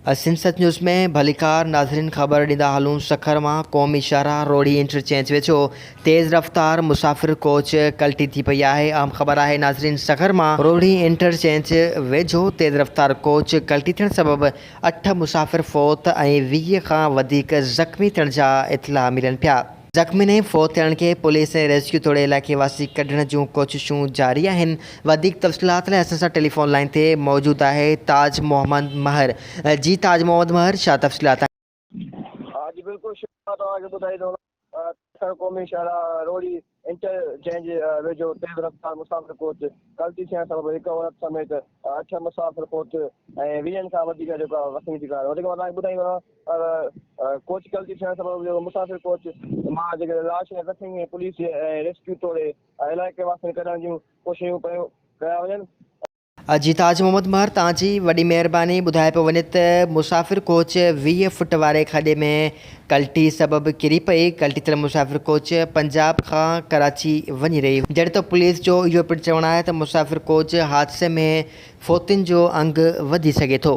सिंसद news में भलीकार नाज़रीन ख़बर ॾींदा हलूं। सखर मां क़ौमी शाहरा रोड़ी इंटरचेंज वेझो तेज़ रफ़्तार मुसाफ़िर कोच कल्टी थी पई आहे। आम ख़बर आहे नाज़रीन, सखर मां रोड़ी इंटरचेंज वेझो तेज़ रफ़्तार कोच कल्टी थियण सबबि 8 मुसाफ़िर फ़ौत ऐं 20 खां वधीक ज़ख़्मी थियण जा इतला मिलनि पिया। ज़ख़्मी ने फ़ौत थियण खे पुलिस ऐं रेस्क्यू तोड़े इलाइक़े वासी कढण जूं कोशिशूं जारी आहिनि। वधीक तफ़सीलात लाइ असां सां टेलीफोन लाइन ते मौजूदु आहे ताज मोहम्मद महर। जी ताज मोहम्मद महर, छा तफ़सीलात आहिनि? हाँ जी बिल्कुल शुक्रिया तव्हांखे ॿुधाई थो क़ौमी शहरा रोड़ी इंटरचेंज वेझो तेज़ रफ़्तार मुसाफ़िर कोच ग़लती थियण सबबि हिकु औरत समेत 8 मुसाफ़िर कोच ऐं 20 खां वधीक जेको आहे ज़ख़्मी थी विया। वधीक मां तव्हांखे ॿुधाईंदो कोच ग़लती थियण सबबि जेको मुसाफ़िर कोच मां जेके लाश ऐं ज़ख़्मी पुलिस ऐं रेस्क्यू तोड़े इलाइक़े वासियुनि कढण जूं कोशिशूं कया वञनि। जी ताज मोहम्मद महर, तव्हांजी वॾी महिरबानी। ॿुधाए पियो वञे त मुसाफ़िर कोच 20 फुट वारे खॾे में कल्टी सबबि किरी पई। कल्टी थियल मुसाफ़िर कोच पंजाब खां कराची वञी रही। जॾहिं त पुलिस जो इहो पिणु चवणु आहे त मुसाफ़िर कोच हादसे में फ़ौतियुनि जो अंगु वधी सघे थो।